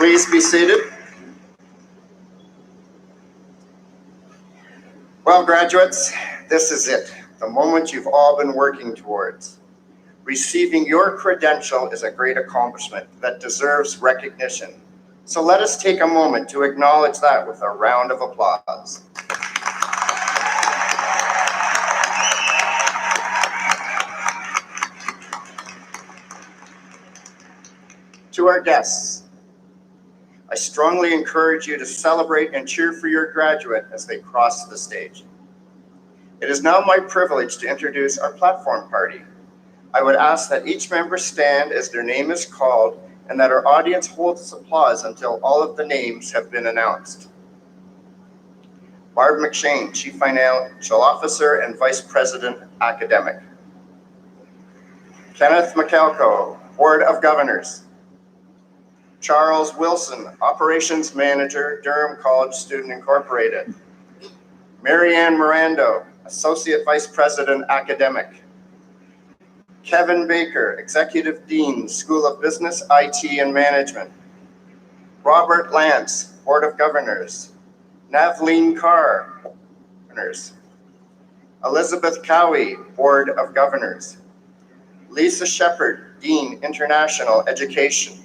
Please be seated. Well, graduates, this is it, the moment you've all been working towards. Receiving your credential is a great accomplishment that deserves recognition. So let us take a moment to acknowledge that with a round of applause. To our guests, I strongly encourage you to celebrate and cheer for your graduate as they cross the stage. It is now my privilege to introduce our platform party. I would ask that each member stand as their name is called and that our audience holds applause until all of the names have been announced. Barb McShane, Chief Financial Officer and Vice President Academic. Kenneth McElko, Board of Governors. Charles Wilson, Operations Manager, Durham College Student Incorporated. Marianne Mirando, Associate Vice President Academic. Kevin Baker, Executive Dean, School of Business, IT and Management. Robert Lance, Board of Governors. Navleen Carr, Governors. Elizabeth Cowie, Board of Governors. Lisa Shepard, Dean, International Education.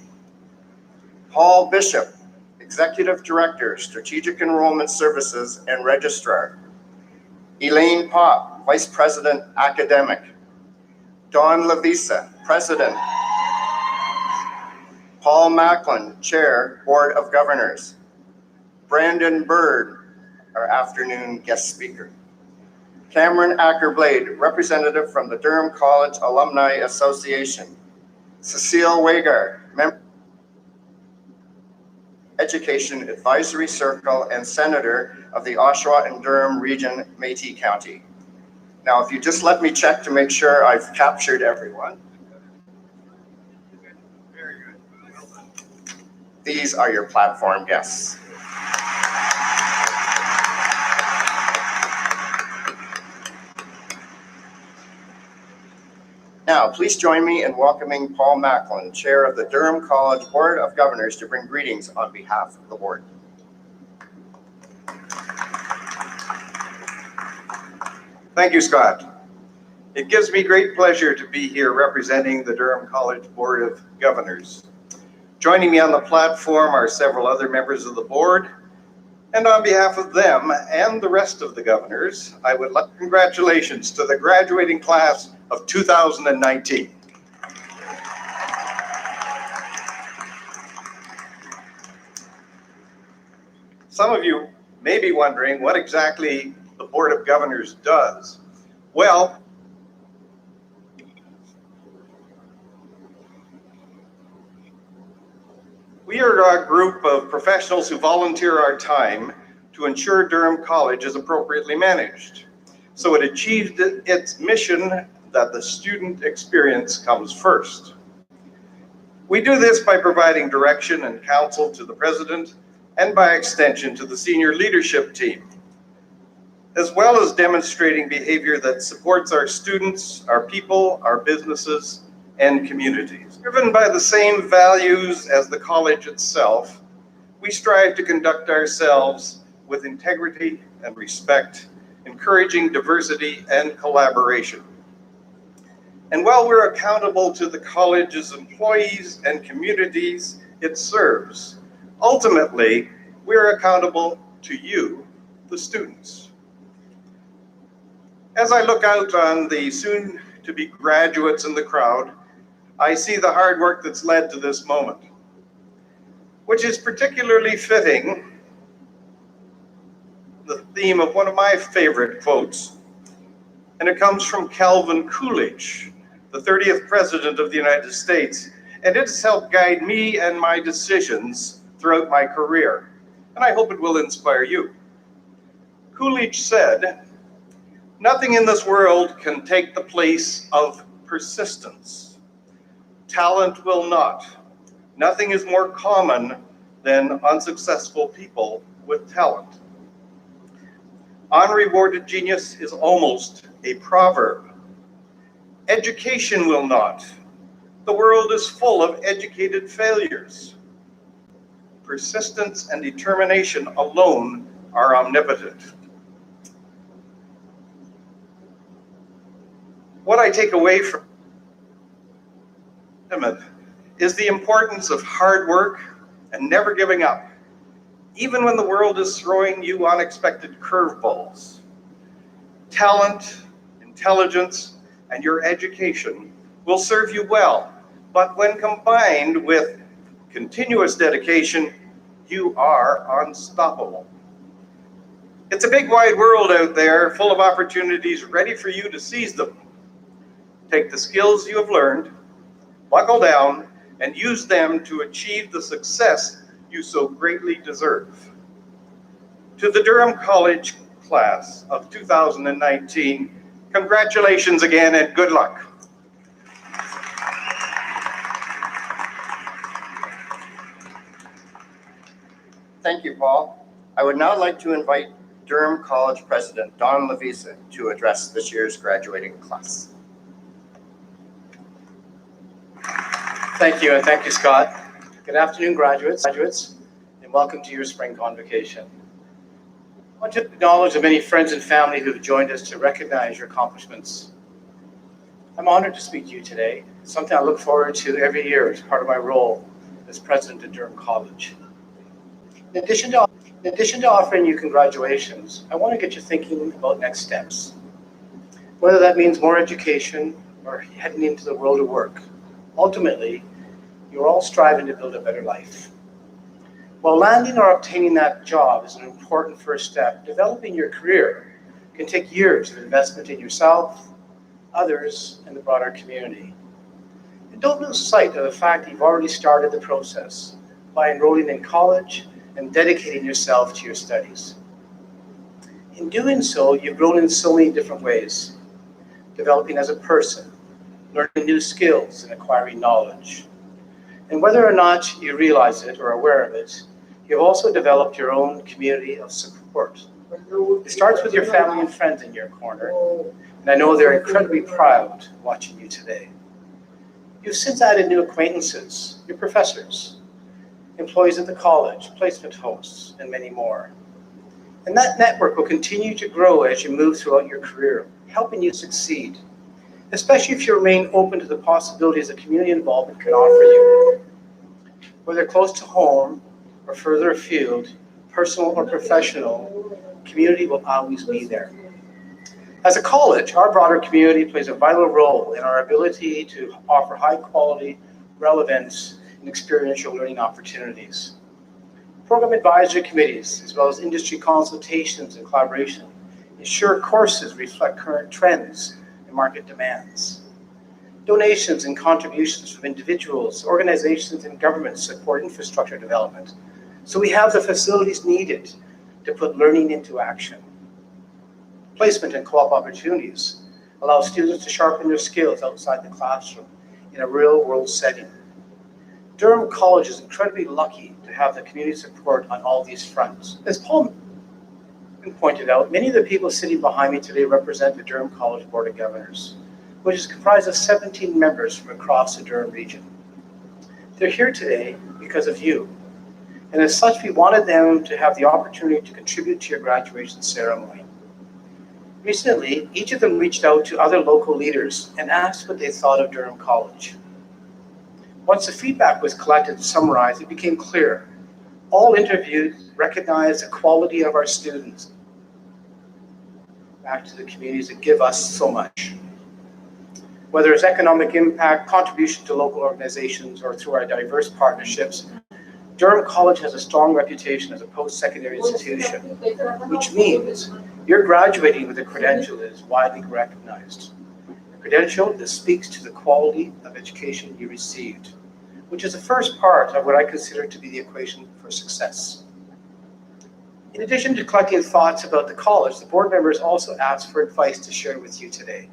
Paul Bishop, Executive Director, Strategic Enrollment Services and Registrar. Elaine Pop, Vice President Academic. Dawn Lavisa, President. Paul Macklin, Chair, Board of Governors. Brandon Bird, our afternoon guest speaker. Cameron Ackerblade, representative from the Durham College Alumni Association. Cecile Wagar, member Education Advisory Circle and Senator of the Oshawa and Durham Region, Métis County. Now, if you just let me check to make sure I've captured everyone. Very good. These are your platform guests. Now, please join me in welcoming Paul Macklin, Chair of the Durham College Board of Governors, to bring greetings on behalf of the board. Thank you, Scott. It gives me great pleasure to be here representing the Durham College Board of Governors. Joining me on the platform are several other members of the board, and on behalf of them and the rest of the governors, I would like congratulations to the graduating class of 2019. Some of you may be wondering what exactly the Board of Governors does. Well, we are a group of professionals who volunteer our time to ensure Durham College is appropriately managed, so it achieved its mission that the student experience comes first. We do this by providing direction and counsel to the president and by extension to the senior leadership team, as well as demonstrating behavior that supports our students, our people, our businesses, and communities. Driven by the same values as the college itself, we strive to conduct ourselves with integrity and respect, encouraging diversity and collaboration. And while we're accountable to the college's employees and communities it serves, ultimately, we're accountable to you, the students. As I look out on the soon-to-be graduates in the crowd, I see the hard work that's led to this moment, which is particularly fitting the theme of one of my favorite quotes, and it comes from Calvin Coolidge, the 30th President of the United States, and it has helped guide me and my decisions throughout my career, and I hope it will inspire you. Coolidge said, "Nothing in this world can take the place of persistence. Talent will not. Nothing is more common than unsuccessful people with talent." Unrewarded genius is almost a proverb. Education will not. The world is full of educated failures. Persistence and determination alone are omnipotent. What I take away from it is the importance of hard work and never giving up, even when the world is throwing you unexpected curveballs. Talent, intelligence, and your education will serve you well, but when combined with continuous dedication, you are unstoppable. It's a big wide world out there full of opportunities ready for you to seize them. Take the skills you have learned, buckle down, and use them to achieve the success you so greatly deserve. To the Durham College class of 2019, congratulations again and good luck. Thank you, Paul. I would now like to invite Durham College President Don Levine to address this year's graduating class. Thank you, and thank you, Scott. Good afternoon, graduates, and welcome to your spring convocation. I want to acknowledge the many friends and family who have joined us to recognize your accomplishments. I'm honored to speak to you today, something I look forward to every year as part of my role as president of Durham College. In addition to offering you congratulations, I want to get you thinking about next steps. Whether that means more education or heading into the world of work, ultimately, you're all striving to build a better life. While landing or obtaining that job is an important first step, developing your career can take years of investment in yourself, others, and the broader community. And don't lose sight of the fact that you've already started the process by enrolling in college and dedicating yourself to your studies. In doing so, you've grown in so many different ways, developing as a person, learning new skills, and acquiring knowledge. And whether or not you realize it or are aware of it, you've also developed your own community of support. It starts with your family and friends in your corner, and I know they're incredibly proud watching you today. You've since added new acquaintances, your professors, employees at the college, placement hosts, and many more. And that network will continue to grow as you move throughout your career, helping you succeed, especially if you remain open to the possibilities that community involvement can offer you. Whether close to home or further afield, personal or professional, community will always be there. As a college, our broader community plays a vital role in our ability to offer high quality, relevant, and experiential learning opportunities. Program advisory committees, as well as industry consultations and collaboration, ensure courses reflect current trends and market demands. Donations and contributions from individuals, organizations, and governments support infrastructure development, so we have the facilities needed to put learning into action. Placement and co-op opportunities allow students to sharpen their skills outside the classroom in a real-world setting. Durham College is incredibly lucky to have the community support on all these fronts. As Paul pointed out, many of the people sitting behind me today represent the Durham College Board of Governors, which is comprised of 17 members from across the Durham region. They're here today because of you, and as such, we wanted them to have the opportunity to contribute to your graduation ceremony. Recently, each of them reached out to other local leaders and asked what they thought of Durham College. Once the feedback was collected and summarized, it became clear. All interviewed recognized the quality of our students back to the communities that give us so much. Whether it's economic impact, contribution to local organizations, or through our diverse partnerships, Durham College has a strong reputation as a post-secondary institution, which means you're graduating with a credential that is widely recognized. A credential that speaks to the quality of education you received. which is the first part of what I consider to be the equation for success. In addition to collecting thoughts about the college, the board members also asked for advice to share with you today.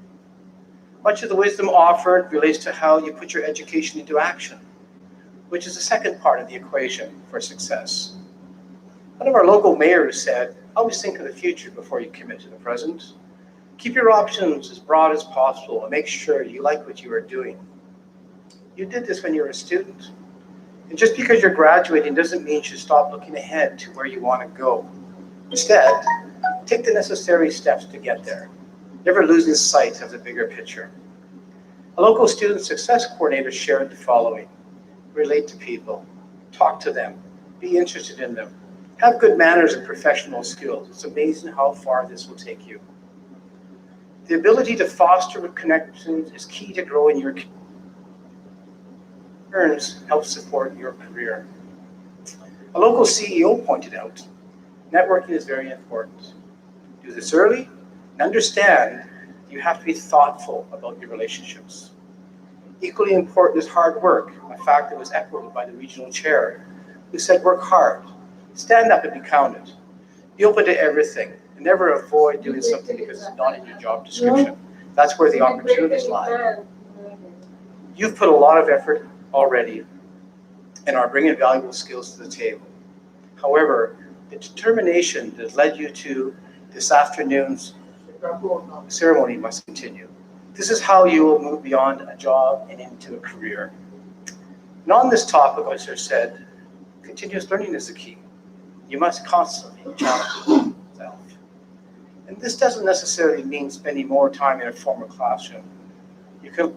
Much of the wisdom offered relates to how you put your education into action, which is the second part of the equation for success. One of our local mayors said, always think of the future before you commit to the present. Keep your options as broad as possible and make sure you like what you are doing. You did this when you were a student. And just because you're graduating doesn't mean you should stop looking ahead to where you want to go. Instead, take the necessary steps to get there, never losing sight of the bigger picture. A local student success coordinator shared the following: relate to people, talk to them, be interested in them, have good manners and professional skills. It's amazing how far this will take you. The ability to foster connections is key to growing your earns help support your career. A local CEO pointed out, networking is very important. Do this early and understand you have to be thoughtful about your relationships. Equally important is hard work, a fact that was echoed by the regional chair, who said work hard, stand up and be counted. Be open to everything and never avoid doing something because it's not in your job description. That's where the opportunities lie. You've put a lot of effort already and are bringing valuable skills to the table. However, the determination that led you to this afternoon's ceremony must continue. This is how you will move beyond a job and into a career. And on this topic, as I said, continuous learning is the key. You must constantly challenge yourself. And this doesn't necessarily mean spending more time in a formal classroom. You can learn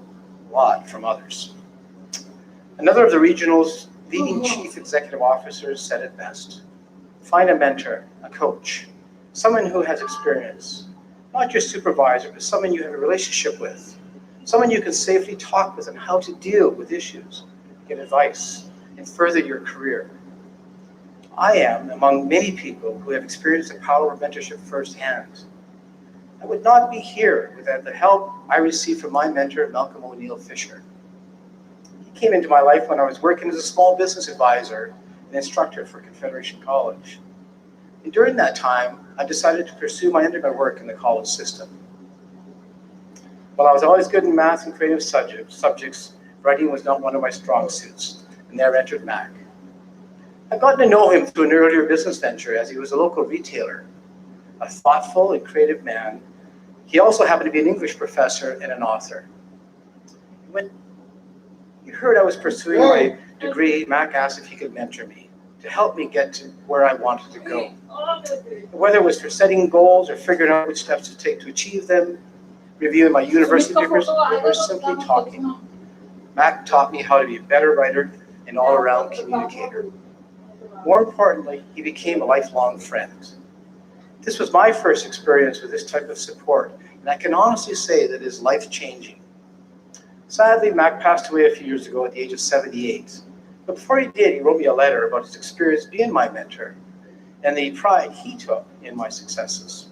a lot from others. Another of the regional's leading chief executive officers said it best. Find a mentor, a coach, someone who has experience, not your supervisor, but someone you have a relationship with, someone you can safely talk with on how to deal with issues, get advice, and further your career. I am among many people who have experienced the power of mentorship firsthand. I would not be here without the help I received from my mentor, Malcolm O'Neill Fisher. He came into my life when I was working as a small business advisor and instructor for Confederation College. And during that time, I decided to pursue my undergrad work in the college system. While I was always good in math and creative subjects, writing was not one of my strong suits, and there entered Mac. I'd gotten to know him through an earlier business venture as he was a local retailer, a thoughtful and creative man. He also happened to be an English professor and an author. When he heard I was pursuing my degree, Mac asked if he could mentor me to help me get to where I wanted to go. Whether it was for setting goals or figuring out which steps to take to achieve them, reviewing my university papers, or simply talking, Mac taught me how to be a better writer and all-around communicator. More importantly, he became a lifelong friend. This was my first experience with this type of support, and I can honestly say that it is life-changing. Sadly, Mac passed away a few years ago at the age of 78. But before he did, he wrote me a letter about his experience being my mentor and the pride he took in my successes.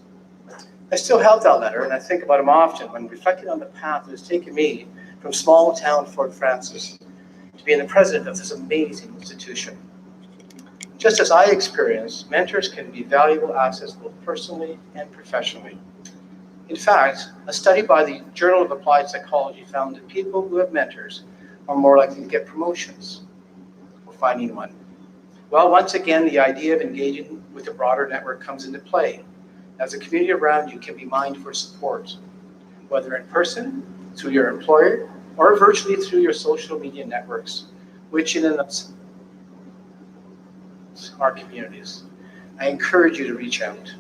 I still have that letter, and I think about him often when reflecting on the path that has taken me from small town Fort Francis to being the president of this amazing institution. Just as I experienced, mentors can be valuable assets both personally and professionally. In fact, a study by the Journal of Applied Psychology found that people who have mentors are more likely to get promotions or finding one. Well, once again, the idea of engaging with a broader network comes into play, as the community around you can be mined for support, whether in person, through your employer, or virtually through your social media networks, which in and of themselves are communities. I encourage you to reach out.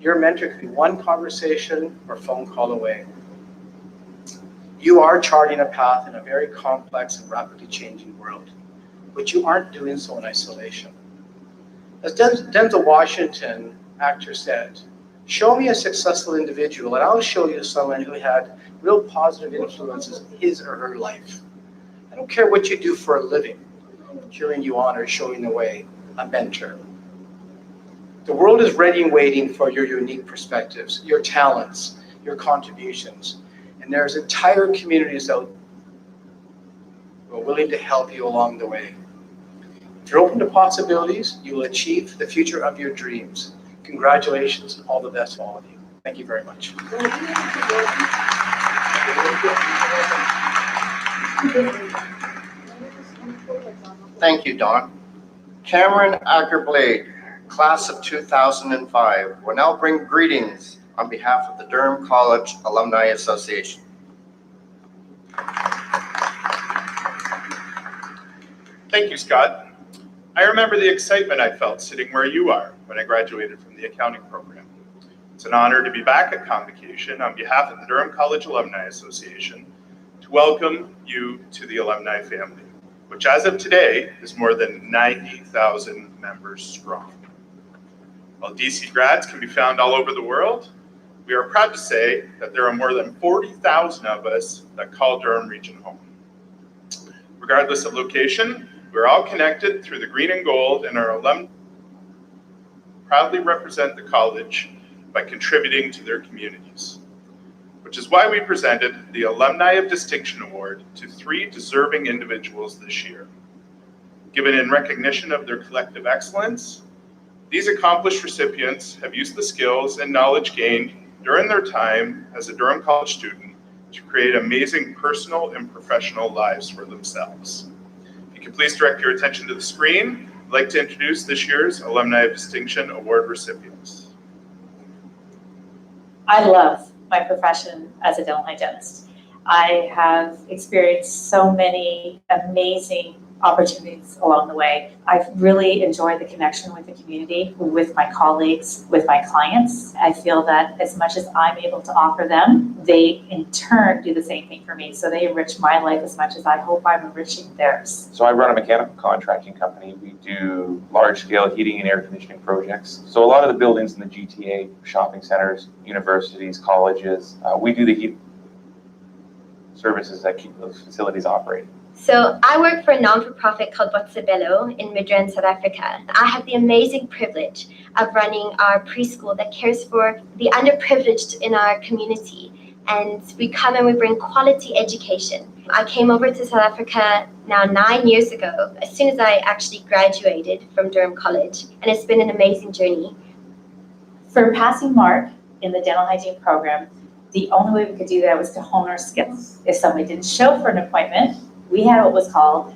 Your mentor could be one conversation or phone call away. You are charting a path in a very complex and rapidly changing world, but you aren't doing so in isolation. As Denzel Washington, actor, said, show me a successful individual and I'll show you someone who had real positive influences in his or her life. I don't care what you do for a living, cheering you on or showing the way, a mentor. The world is ready and waiting for your unique perspectives, your talents, your contributions. And there's entire communities out who are willing to help you along the way. If you're open to possibilities, you will achieve the future of your dreams. Congratulations and all the best to all of you. Thank you very much. Thank you, Don. Cameron Ackerblade, class of 2005, will now bring greetings on behalf of the Durham College Alumni Association. Thank you, Scott. I remember the excitement I felt sitting where you are when I graduated from the accounting program. It's an honor to be back at Convocation on behalf of the Durham College Alumni Association to welcome you to the alumni family, which as of today is more than 90,000 members strong. While DC grads can be found all over the world, we are proud to say that there are more than 40,000 of us that call Durham Region home. Regardless of location, we're all connected through the green and gold, and our alumni proudly represent the college by contributing to their communities, which is why we presented the Alumni of Distinction Award to 3 deserving individuals this year. Given in recognition of their collective excellence, these accomplished recipients have used the skills and knowledge gained during their time as a Durham College student to create amazing personal and professional lives for themselves. If you could please direct your attention to the screen, I'd like to introduce this year's Alumni of Distinction Award recipients. I love my profession as a dental hygienist. I have experienced so many amazing opportunities along the way. I've really enjoyed the connection with the community, with my colleagues, with my clients. I feel that as much as I'm able to offer them, they in turn do the same thing for me. So they enrich my life as much as I hope I'm enriching theirs. So I run a mechanical contracting company. We do large-scale heating and air conditioning projects. So a lot of the buildings in the GTA, shopping centers, universities, colleges, we do the heat services that keep those facilities operating. So I work for a non-for-profit called Botshabelo in Midrand, South Africa. I have the amazing privilege of running our preschool that cares for the underprivileged in our community. And we come and we bring quality education. I came over to South Africa now 9 years ago, as soon as I actually graduated from Durham College. And it's been an amazing journey. For passing mark in the dental hygiene program, the only way we could do that was to hone our skills. If somebody didn't show for an appointment, we had what was called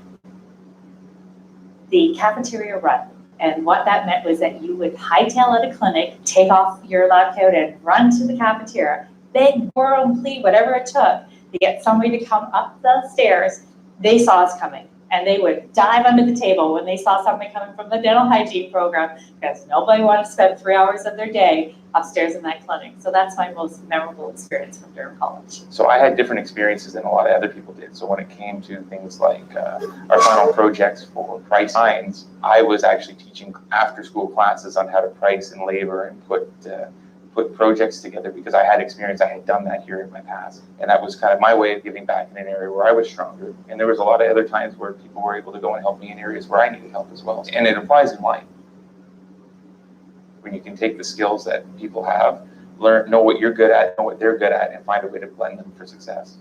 the Cafeteria Run. And what that meant was that you would hightail at a clinic, take off your lab coat and run to the cafeteria, beg, borrow, and plead, whatever it took to get somebody to come up the stairs. They saw us coming and they would dive under the table when they saw somebody coming from the dental hygiene program because nobody wanted to spend 3 hours of their day upstairs in that clinic. So that's my most memorable experience from Durham College. So I had different experiences than a lot of other people did. So when it came to things like our final projects for price signs, I was actually teaching after-school classes on how to price and labor and put projects together because I had experience. I had done that here in my past. And that was kind of my way of giving back in an area where I was stronger. And there was a lot of other times where people were able to go and help me in areas where I needed help as well. And it applies in life. When you can take the skills that people have, know what you're good at, know what they're good at, and find a way to blend them for success.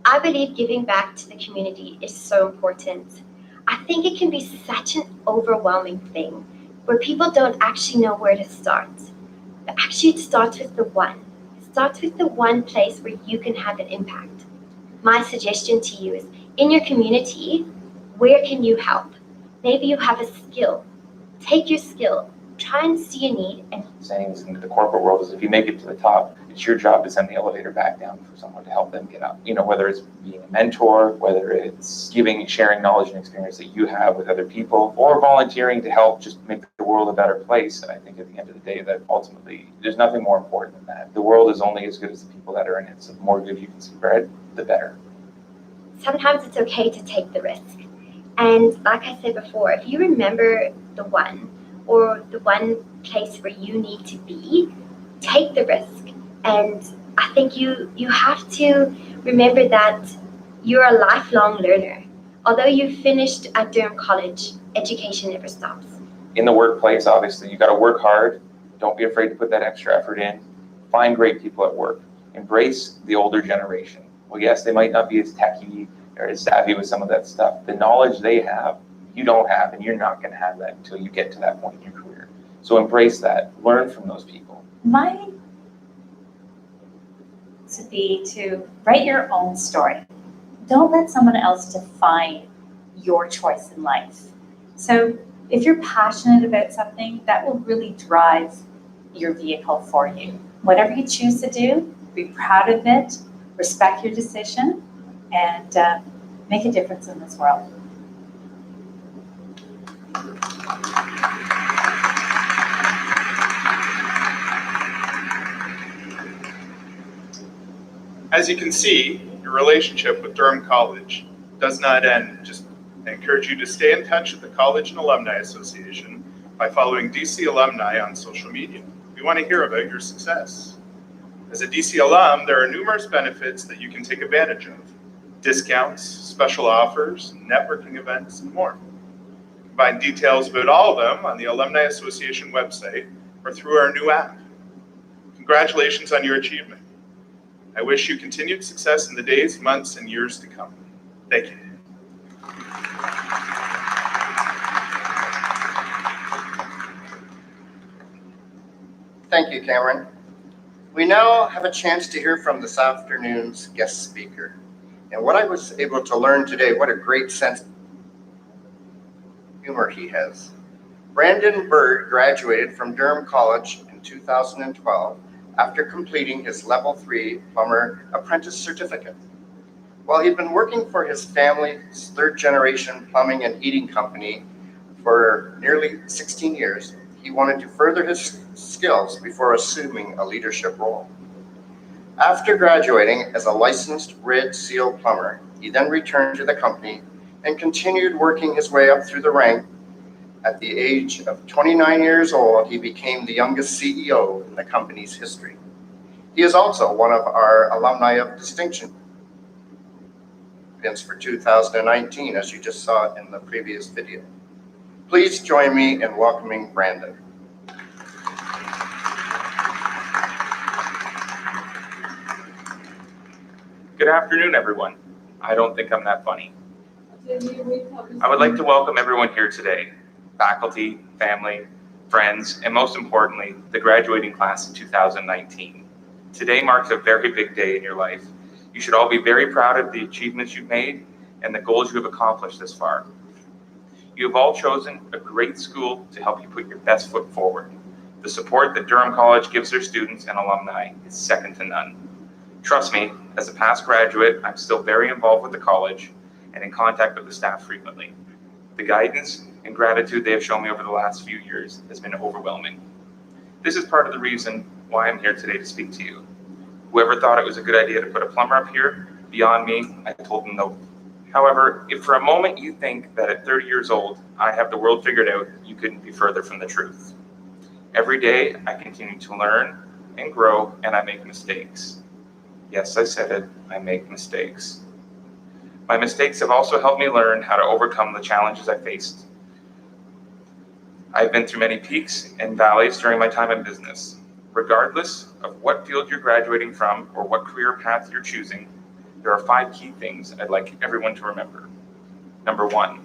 I believe giving back to the community is so important. I think it can be such an overwhelming thing where people don't actually know where to start. But actually it starts with the one. It starts with the one place where you can have an impact. My suggestion to you is, in your community, where can you help? Maybe you have a skill. Take your skill. Try and see a need. And sayings in the corporate world is if you make it to the top, it's your job to send the elevator back down for someone to help them get up. You know, whether it's being a mentor, whether it's sharing knowledge and experience that you have with other people, or volunteering to help just make the world a better place. And I think at the end of the day that ultimately there's nothing more important than that. The world is only as good as the people that are in it. So the more good you can spread, the better. Sometimes it's okay to take the risk. And like I said before, if you remember the one, or the one place where you need to be, take the risk. And I think you have to remember that you're a lifelong learner. Although you've finished at Durham College, education never stops. In the workplace, obviously, you got to work hard. Don't be afraid to put that extra effort in. Find great people at work. Embrace the older generation. Well, yes, they might not be as techy or as savvy with some of that stuff. The knowledge they have, you don't have, and you're not going to have that until you get to that point in your career. So embrace that. Learn from those people. Mine would be to write your own story. Don't let someone else define your choice in life. So if you're passionate about something, that will really drive your vehicle for you. Whatever you choose to do, be proud of it, respect your decision, and make a difference in this world. As you can see, your relationship with Durham College does not end. I encourage you to stay in touch with the College and Alumni Association by following DC Alumni on social media. We want to hear about your success. As a DC alum, there are numerous benefits that you can take advantage of. Discounts, special offers, networking events, and more. You can find details about all of them on the Alumni Association website or through our new app. Congratulations on your achievement. I wish you continued success in the days, months, and years to come. Thank you. Thank you, Cameron. We now have a chance to hear from this afternoon's guest speaker. And what I was able to learn today, what a great sense of humor he has. Brandon Bird graduated from Durham College in 2012 after completing his Level 3 Plumber Apprentice Certificate. While he'd been working for his family's third-generation plumbing and heating company for nearly 16 years, he wanted to further his skills before assuming a leadership role. After graduating as a licensed red seal plumber, he then returned to the company and continued working his way up through the rank. At the age of 29 years old, he became the youngest CEO in the company's history. He is also one of our alumni of distinction for 2019, as you just saw in the previous video. Please join me in welcoming Brandon. Good afternoon, everyone. I don't think I'm that funny. I would like to welcome everyone here today, faculty, family, friends, and most importantly, the graduating class of 2019. Today marks a very big day in your life. You should all be very proud of the achievements you've made and the goals you have accomplished this far. You have all chosen a great school to help you put your best foot forward. The support that Durham College gives their students and alumni is second to none. Trust me, as a past graduate, I'm still very involved with the college and in contact with the staff frequently. The guidance and gratitude they have shown me over the last few years has been overwhelming. This is part of the reason why I'm here today to speak to you. Whoever thought it was a good idea to put a plumber up here, beyond me, I told them no. However, if for a moment you think that at 30 years old, I have the world figured out, you couldn't be further from the truth. Every day, I continue to learn and grow, and I make mistakes. Yes, I said it, I make mistakes. My mistakes have also helped me learn how to overcome the challenges I faced. I've been through many peaks and valleys during my time in business. Regardless of what field you're graduating from or what career path you're choosing, there are 5 key things I'd like everyone to remember. Number 1,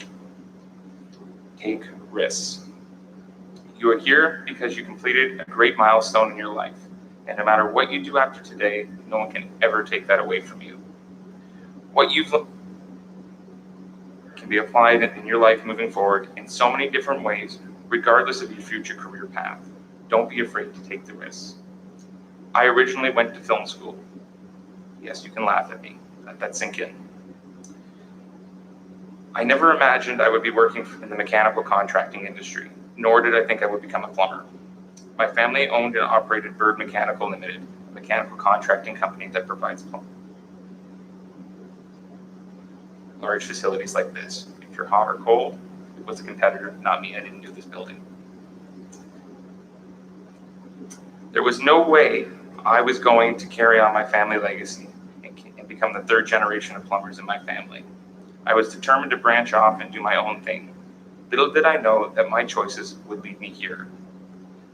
take risks. You are here because you completed a great milestone in your life, and no matter what you do after today, no one can ever take that away from you. What you've can be applied in your life moving forward in so many different ways, regardless of your future career path. Don't be afraid to take the risks. I originally went to film school. Yes, you can laugh at me. Let that sink in. I never imagined I would be working in the mechanical contracting industry, nor did I think I would become a plumber. My family owned and operated Bird Mechanical Limited, a mechanical contracting company that provides large facilities like this. If you're hot or cold, it was a competitor, not me. I didn't do this building. There was no way I was going to carry on my family legacy and become the 3rd generation of plumbers in my family. I was determined to branch off and do my own thing. Little did I know that my choices would lead me here.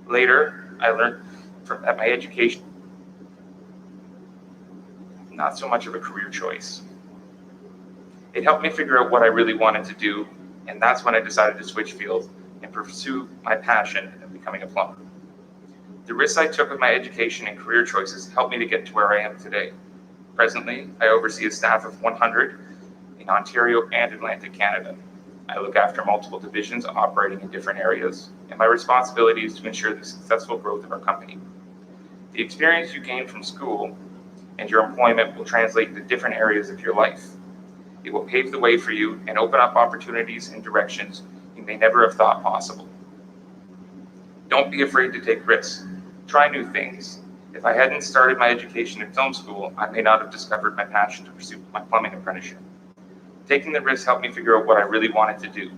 Later, I learned that my education, not so much of a career choice. It helped me figure out what I really wanted to do, and that's when I decided to switch fields and pursue my passion of becoming a plumber. The risks I took with my education and career choices helped me to get to where I am today. Presently, I oversee a staff of 100 in Ontario and Atlantic Canada. I look after multiple divisions operating in different areas, and my responsibility is to ensure the successful growth of our company. The experience you gain from school and your employment will translate into different areas of your life. It will pave the way for you and open up opportunities and directions you may never have thought possible. Don't be afraid to take risks. Try new things. If I hadn't started my education in film school, I may not have discovered my passion to pursue my plumbing apprenticeship. Taking the risk helped me figure out what I really wanted to do.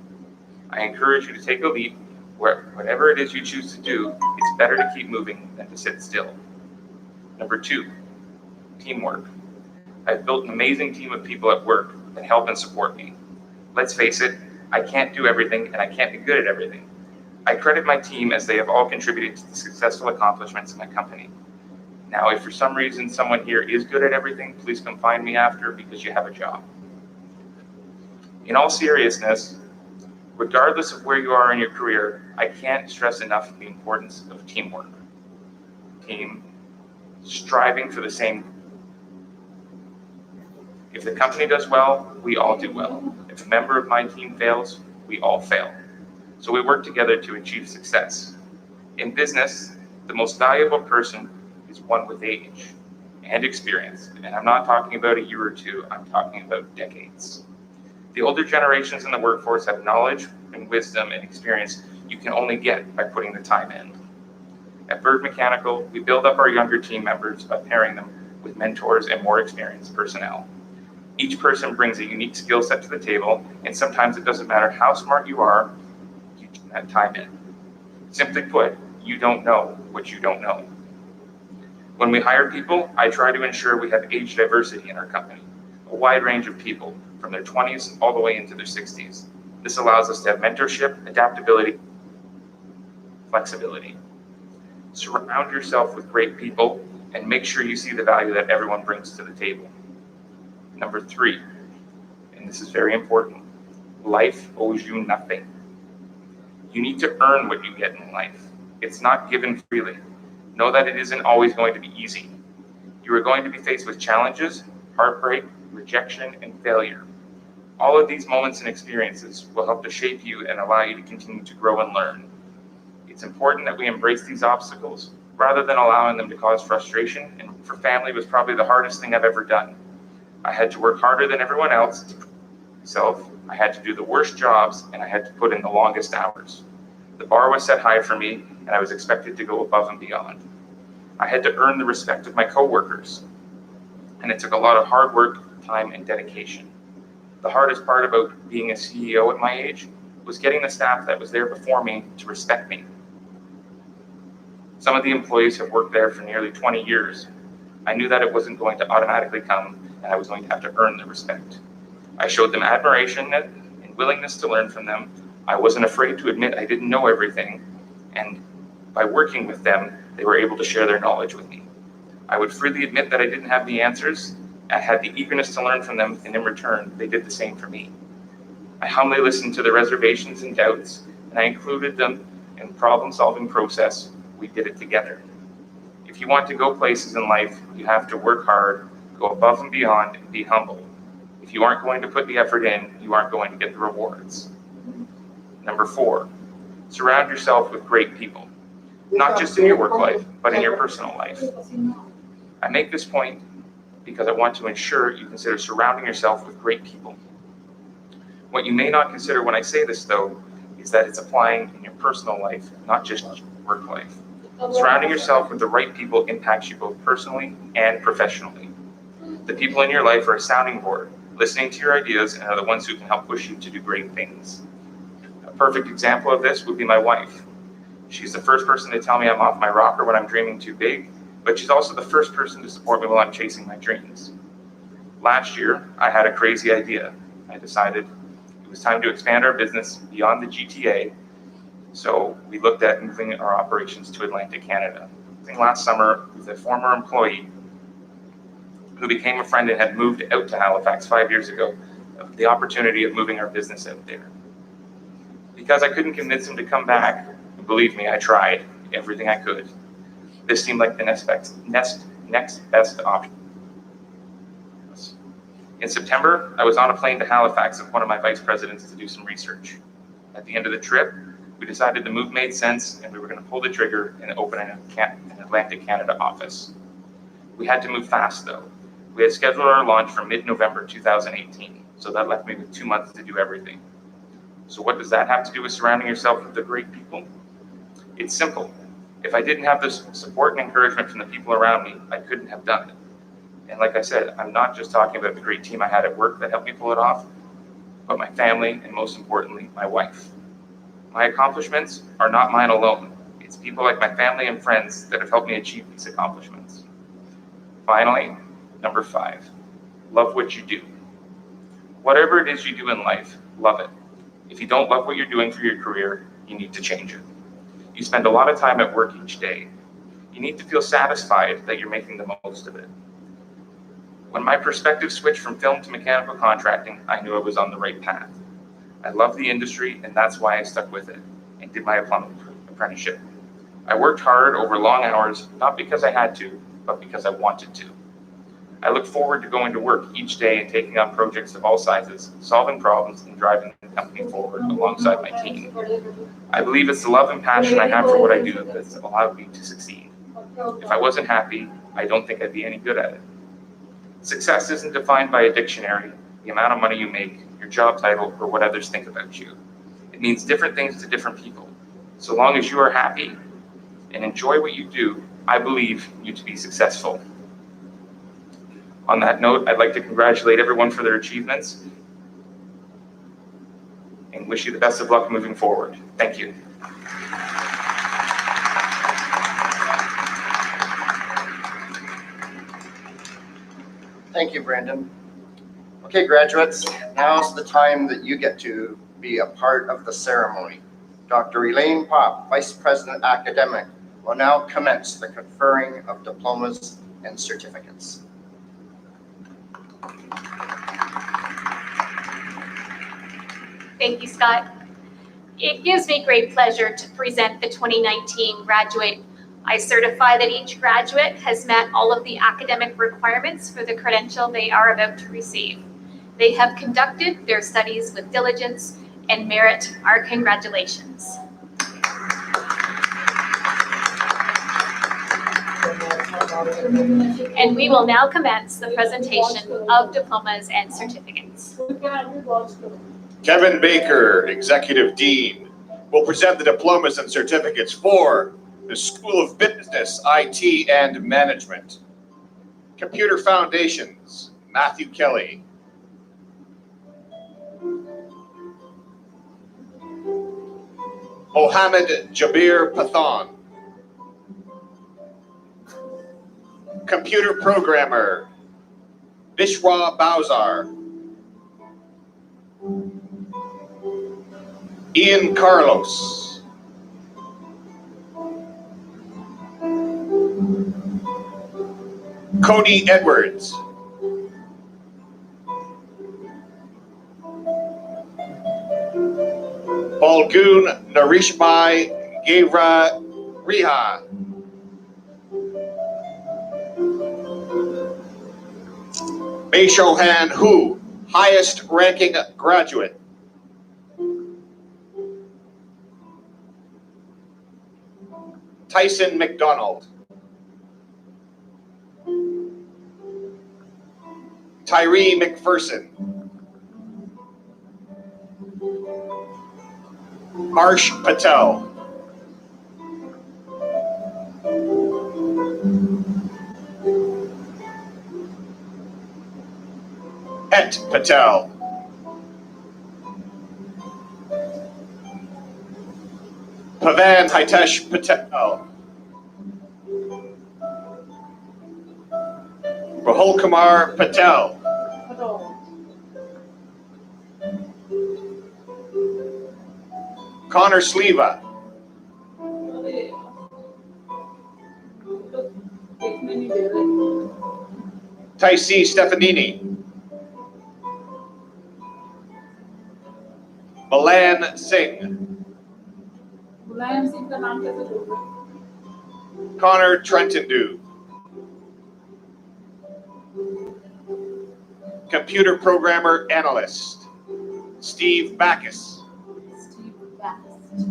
I encourage you to take a leap where whatever it is you choose to do, it's better to keep moving than to sit still. Number 2, teamwork. I've built an amazing team of people at work that help and support me. Let's face it, I can't do everything and I can't be good at everything. I credit my team as they have all contributed to the successful accomplishments of my company. Now, if for some reason someone here is good at everything, please come find me after because you have a job. In all seriousness, regardless of where you are in your career, I can't stress enough the importance of teamwork. Team striving for the same. If the company does well, we all do well. If a member of my team fails, we all fail. So we work together to achieve success. In business, the most valuable person is one with age and experience. And I'm not talking about a year or two, I'm talking about decades. The older generations in the workforce have knowledge and wisdom and experience you can only get by putting the time in. At Bird Mechanical, we build up our younger team members by pairing them with mentors and more experienced personnel. Each person brings a unique skill set to the table, and sometimes it doesn't matter how smart you are, you put that time in. Simply put, you don't know what you don't know. When we hire people, I try to ensure we have age diversity in our company, a wide range of people, from their 20s all the way into their 60s. This allows us to have mentorship, adaptability, flexibility. Surround yourself with great people and make sure you see the value that everyone brings to the table. Number 3, and this is very important, life owes you nothing. You need to earn what you get in life. It's not given freely. Know that it isn't always going to be easy. You are going to be faced with challenges, heartbreak, rejection, and failure. All of these moments and experiences will help to shape you and allow you to continue to grow and learn. It's important that we embrace these obstacles rather than allowing them to cause frustration, and for family was probably the hardest thing I've ever done. I had to work harder than everyone else to prove myself. I had to do the worst jobs, and I had to put in the longest hours. The bar was set high for me, and I was expected to go above and beyond. I had to earn the respect of my coworkers, and it took a lot of hard work, time, and dedication. The hardest part about being a CEO at my age was getting the staff that was there before me to respect me. Some of the employees have worked there for nearly 20 years. I knew that it wasn't going to automatically come, and I was going to have to earn the respect. I showed them admiration and willingness to learn from them. I wasn't afraid to admit I didn't know everything, and by working with them, they were able to share their knowledge with me. I would freely admit that I didn't have the answers. I had the eagerness to learn from them, and in return, they did the same for me. I humbly listened to their reservations and doubts, and I included them in the problem-solving process. We did it together. If you want to go places in life, you have to work hard, go above and beyond, and be humble. If you aren't going to put the effort in, you aren't going to get the rewards. Number 4, surround yourself with great people, not just in your work life, but in your personal life. I make this point because I want to ensure you consider surrounding yourself with great people. What you may not consider when I say this, though, is that it's applying in your personal life, not just work life. Surrounding yourself with the right people impacts you both personally and professionally. The people in your life are a sounding board, listening to your ideas, and are the ones who can help push you to do great things. A perfect example of this would be my wife. She's the first person to tell me I'm off my rocker when I'm dreaming too big, but she's also the first person to support me while I'm chasing my dreams. Last year, I had a crazy idea. I decided it was time to expand our business beyond the GTA, so we looked at moving our operations to Atlantic Canada. Last summer, with a former employee who became a friend and had moved out to Halifax 5 years ago, of the opportunity of moving our business out there. Because I couldn't convince him to come back, believe me, I tried everything I could. This seemed like the next best option. In September, I was on a plane to Halifax with one of my vice presidents to do some research. At the end of the trip, we decided the move made sense and we were going to pull the trigger and open an Atlantic Canada office. We had to move fast though. We had scheduled our launch for mid-November 2018, so that left me with 2 months to do everything. So what does that have to do with surrounding yourself with the great people? It's simple. If I didn't have this support and encouragement from the people around me, I couldn't have done it. And like I said, I'm not just talking about the great team I had at work that helped me pull it off, but my family and most importantly, my wife. My accomplishments are not mine alone. It's people like my family and friends that have helped me achieve these accomplishments. Finally, number 5, love what you do. Whatever it is you do in life, love it. If you don't love what you're doing for your career, you need to change it. You spend a lot of time at work each day. You need to feel satisfied that you're making the most of it. When my perspective switched from film to mechanical contracting, I knew I was on the right path. I love the industry, and that's why I stuck with it and did my plumbing apprenticeship. I worked hard over long hours, not because I had to, but because I wanted to. I look forward to going to work each day and taking on projects of all sizes, solving problems, and driving the company forward alongside my team. I believe it's the love and passion I have for what I do that's allowed me to succeed. If I wasn't happy, I don't think I'd be any good at it. Success isn't defined by a dictionary, the amount of money you make, your job title, or what others think about you. It means different things to different people. So long as you are happy and enjoy what you do, I believe you to be successful. On that note, I'd like to congratulate everyone for their achievements and wish you the best of luck moving forward. Thank you. Thank you, Brandon. Okay, graduates, now's the time that you get to be a part of the ceremony. Dr. Elaine Pop, Vice President Academic, will now commence the conferring of diplomas and certificates. Thank you, Scott. It gives me great pleasure to present the 2019 graduate. I certify that each graduate has met all of the academic requirements for the credential they are about to receive. They have conducted their studies with diligence and merit our congratulations. And we will now commence the presentation of diplomas and certificates. Kevin Baker, Executive Dean, will present the diplomas and certificates for the School of Business, IT, and Management. Computer Foundations, Matthew Kelly. Mohammed Jabir Pathan. Computer Programmer, Bishwa Bowsar. Ian Carlos. Cody Edwards. Balgoon Narishmai Gevra Riha. Meishohan Hu, highest ranking graduate. Tyson McDonald. Tyree McPherson. Harsh Patel. Het Patel. Pavan Hitesh Patel. Rahul Kumar Patel. Connor Sleva. Taisi Stefanini. Mulan Singh. Mulayam Singh का नाम कैसे बोल रहे हैं? Connor Trentondew. Computer programmer analyst, Steve Backus. Steve Backus.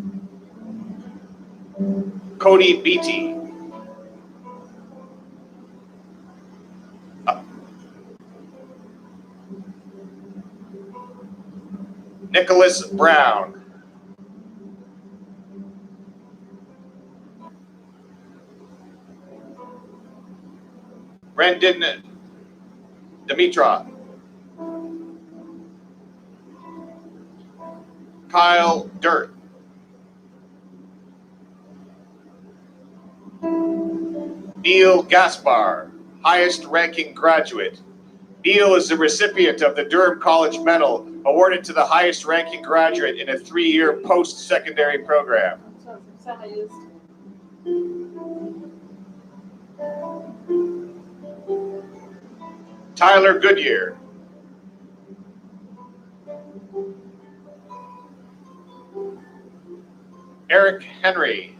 Cody Beatty. Nicholas Brown. Brendan Dimitra. Kyle Dirt. Neil Gaspar, highest ranking graduate. Neil is the recipient of the Durham College Medal, awarded to the highest ranking graduate in a 3-year post-secondary program. Tyler Goodyear. Eric Henry.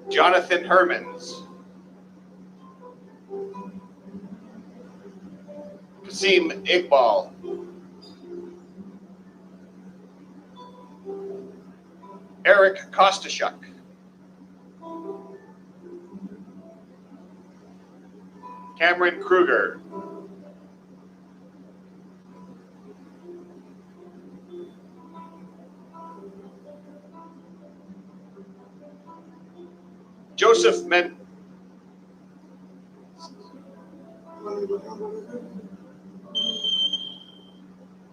Jonathan Hermans. Kasim Iqbal. Eric Kostashuk. Cameron Kruger. Joseph Men.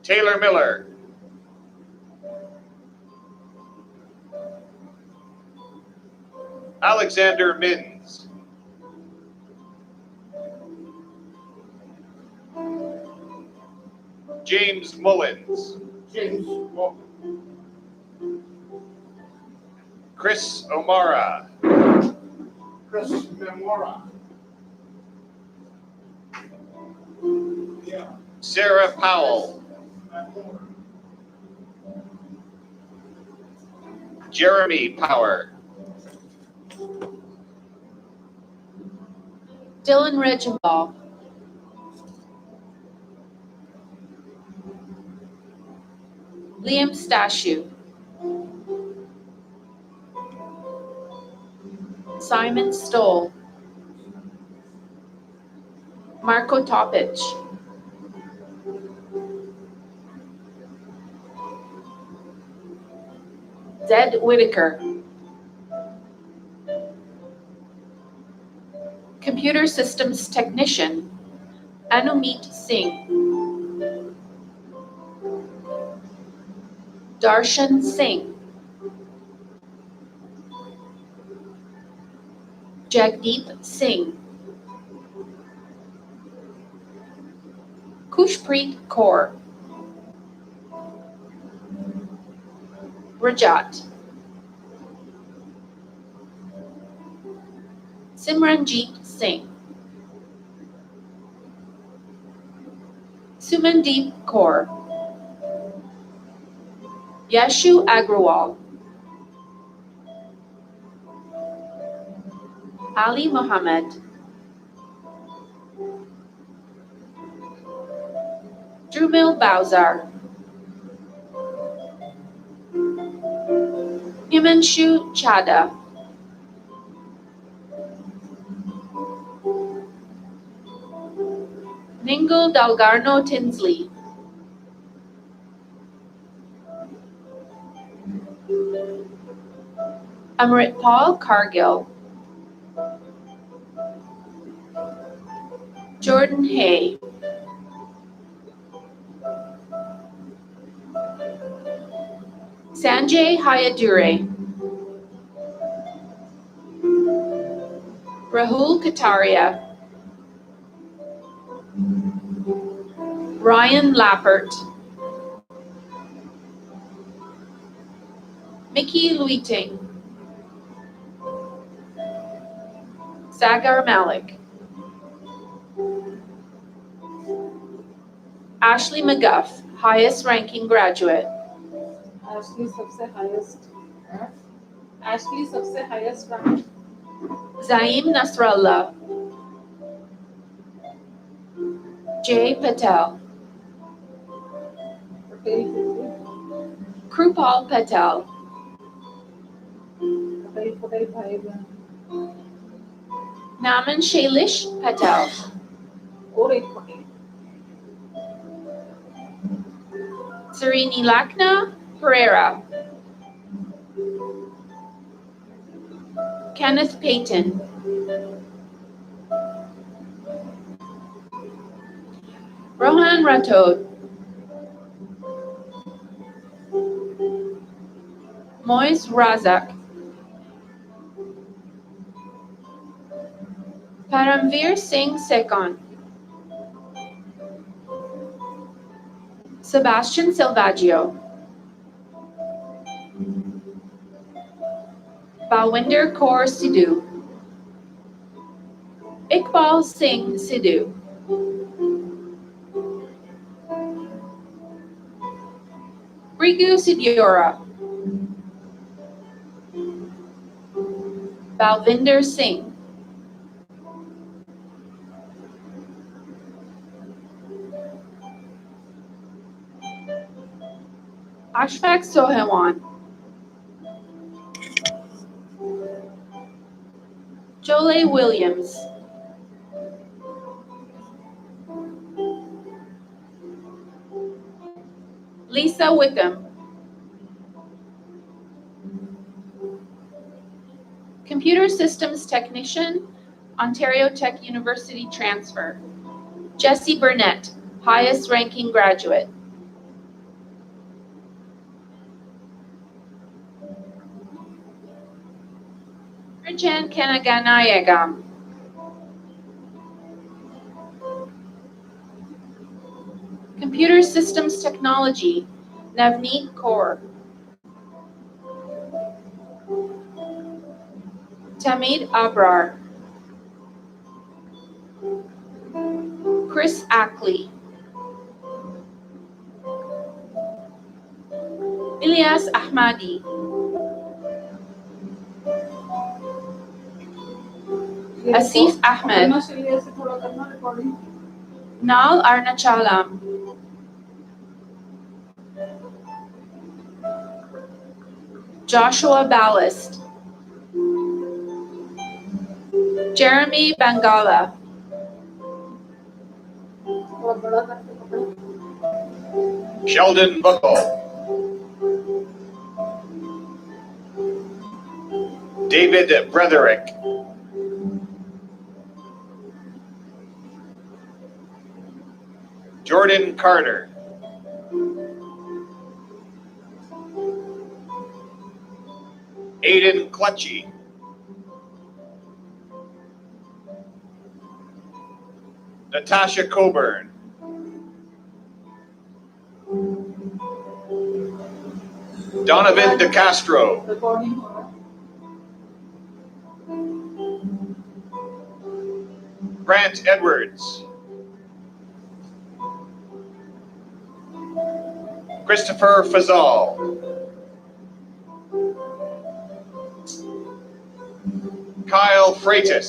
Taylor Miller. Alexander Mins. James Mullins. Chris O'Mara. Sarah Powell. Jeremy Power. Dylan Reginald. Liam Stashu. Simon Stoll. Marco Topic. Zed Whitaker. Computer Systems Technician, Anumit Singh. Darshan Singh. Jagdeep Singh. Kushpreet Kaur. Rajat. Simranjeet Singh. Sumandeep Kaur. Yashu Agrawal. Ali Muhammad. Drumil Bowsar. Himanshu Chada. Ningal Dalgarno Tinsley. Amritpal Cargill. Jordan Hay. Sanjay Hayadure. Rahul Kataria. Ryan Lappert. Mickey Luiting. Sagar Malik. Ashley McGuff, highest ranking graduate. Ashley सबसे highest rank. Zaim Nasrallah. Jay Patel. Krupal Patel. Patel भाई बहन Naman Shailish Patel. और एक Patel Sarini Lakna Pereira. Kenneth Payton. Rohan Rathod. Moise Razak. Paramveer Singh Sekon. Sebastian Silvaggio. Balwinder Kaur Sidhu. Iqbal Singh Sidhu. Brigu Sidiora. Balvinder Singh. Ashfaq Sohawan. Jole Williams. Lisa Wickham. Computer Systems Technician, Ontario Tech University transfer. Jesse Burnett, highest ranking graduate. Rajan Kanaganayagam. Computer Systems Technology, Navneet Kaur. Tamid Abrar. Chris Ackley. Ilyas Ahmadi. Asif Ahmed. Nal Arnachalam. Joshua Ballast. Jeremy Bangala. Sheldon Buckle. David Bretherick. Jordan Carter. Aiden Clutchy. Natasha Coburn. Donovan DeCastro. Grant Edwards. Christopher Fazal. Kyle Freitas.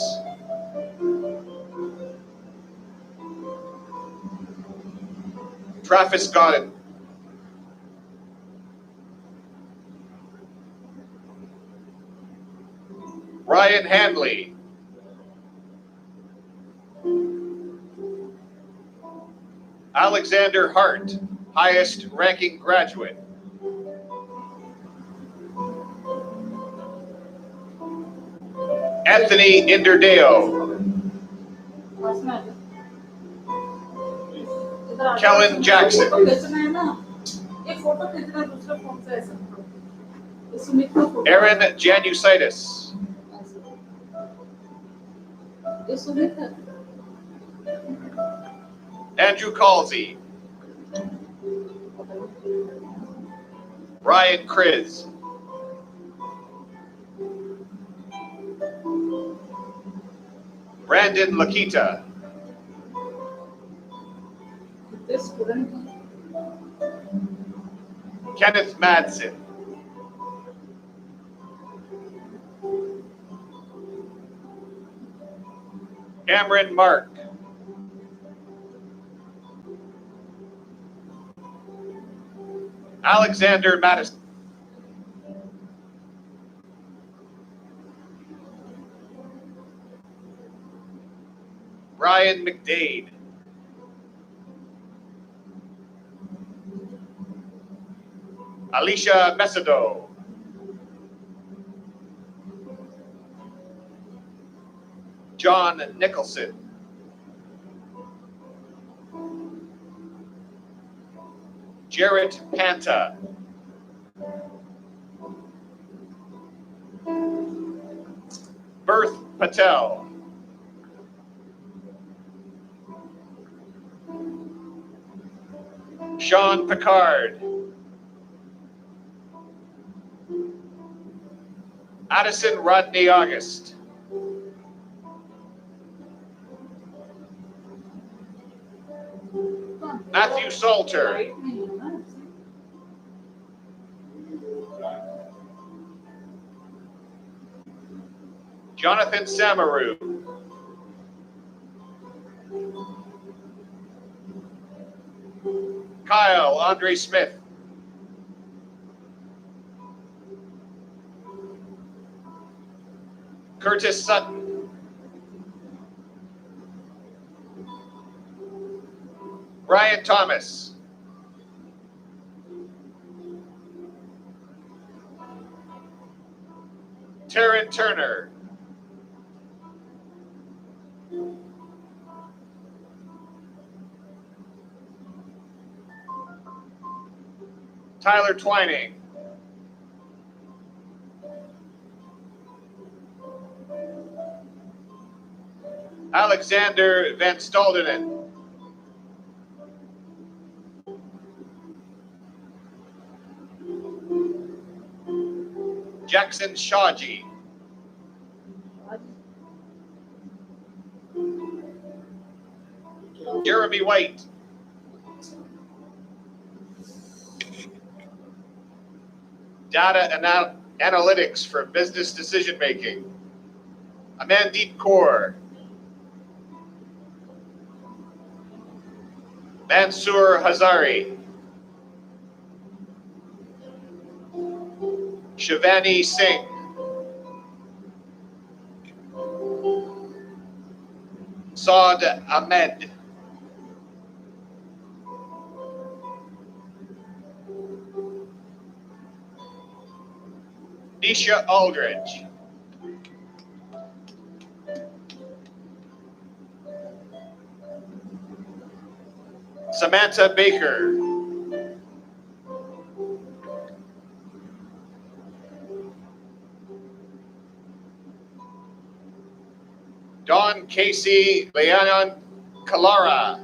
Travis Godin. Ryan Handley. Alexander Hart, highest ranking graduate. Anthony Inderdeo. Kellen Jackson. Aaron Janusitis. Andrew Calsey. Ryan Kriz. Brandon Lakita. Kenneth Madsen. Cameron Mark. Alexander Madison. Brian McDade. Alicia Mesado. John Nicholson. Jarrett Panta. Berth Patel. Sean Picard. Addison Rodney August. Matthew Salter. Jonathan Samaru. Kyle Andre Smith. Curtis Sutton. Brian Thomas. Taryn Turner. Tyler Twining. Alexander Van Staldenen. Jackson Shaji. Jeremy White. Data analytics for business decision making. Amandeep Kaur. Mansoor Hazari. Shivani Singh. Saad Ahmed. Nisha Aldridge. Samantha Baker. Dawn Casey Leanon Kalara.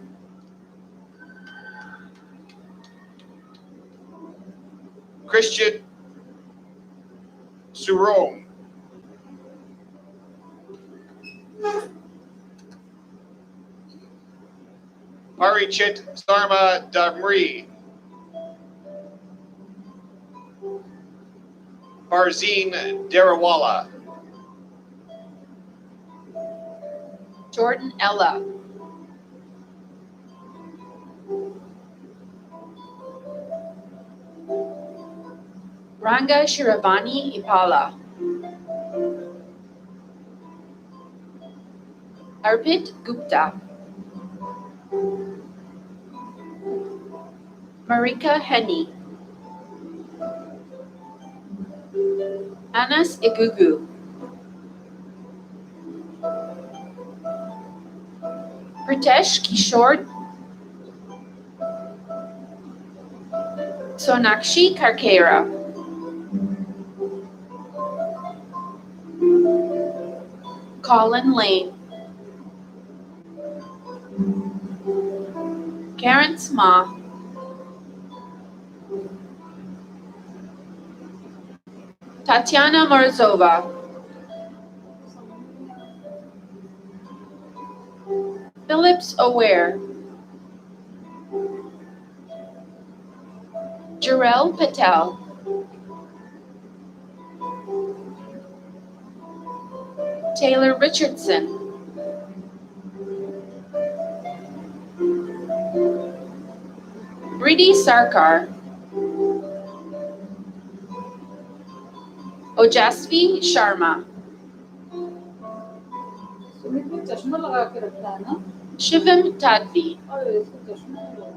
Christian Surome. Parichit Sarma Damri. Barzeen Darawala. Jordan Ella. Ranga Shiravani Ipala. Arpit Gupta. Marika Henny. Anas Igugu. Pritesh Kishore. Sonakshi Karkera. Colin Lane. Karen Sma. Tatiana Morozova. Phillips Aware. Surel Patel. Taylor Richardson. Bridi Sarkar. Ojasvi Sharma. Sumit ने चश्मा लगा के रखा है ना Shivam Tadvi. और इसको चश्मा नहीं लगा।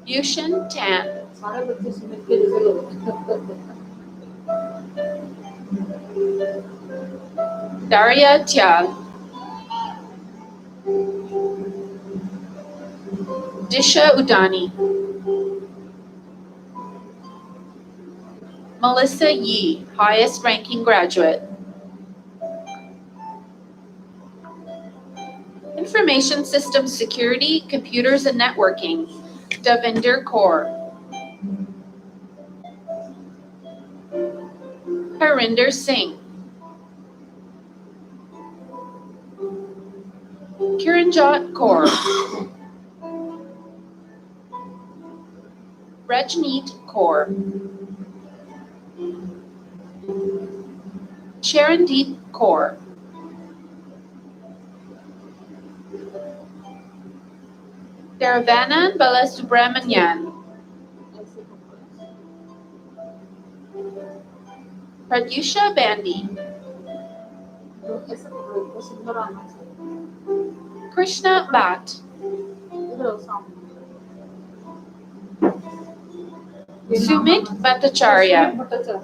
Yushin Tan. सारे बच्चे सुमित के जैसे लोग Daria Tyal. Disha Udani. Melissa Yee, highest ranking graduate. Information Systems Security, Computers and Networking, Davinder Kaur. Harinder Singh. Kiranjot Kaur. Rajneet Kaur. Sharondeep Kaur. Daravanan Balasubramanian. Pradyusha Bandi. ऐसे पकड़ो इसको सुंदर आना चाहिए Krishna Bhatt. इधर आओ सामने Sumit Bhattacharya. Sumit Bhattacharya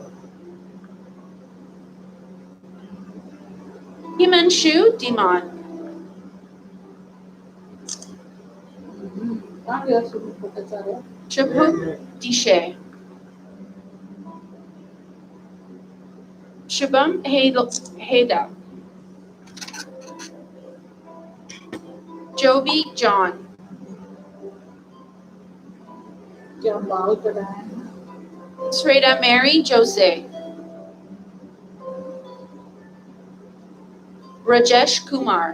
Himanshu Diman. कहाँ गया Sumit Bhattacharya Shubham Dishe. Shubham Heda. Joby John. क्या बाल कटाए हैं Sreda Mary Jose. Rajesh Kumar.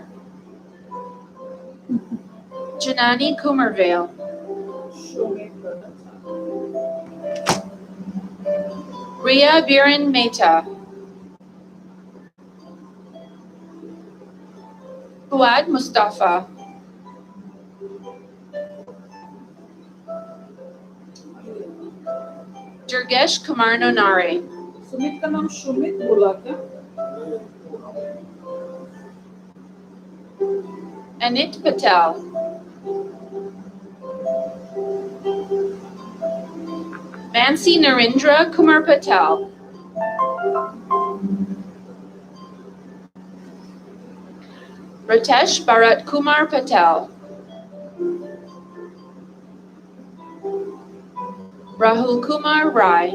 Janani Kumarvale. Sumit Bhattacharya Ria Viren Mehta. Fuad Mustafa. Durgesh Kumar Nonare. Sumit का नाम सुमित बोला क्या Anit Patel. Mansi Narendra Kumar Patel. Ritesh Bharat Kumar Patel. Rahul Kumar Rai.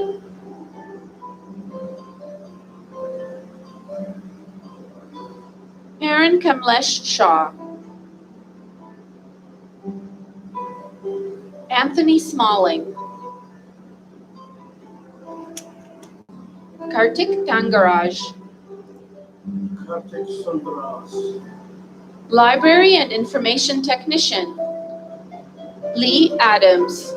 Aaron Kamlesh Shah. Anthony Smalling. Kartik Tangaraj. Kartik Sundaras. Library and Information Technician. Lee Adams.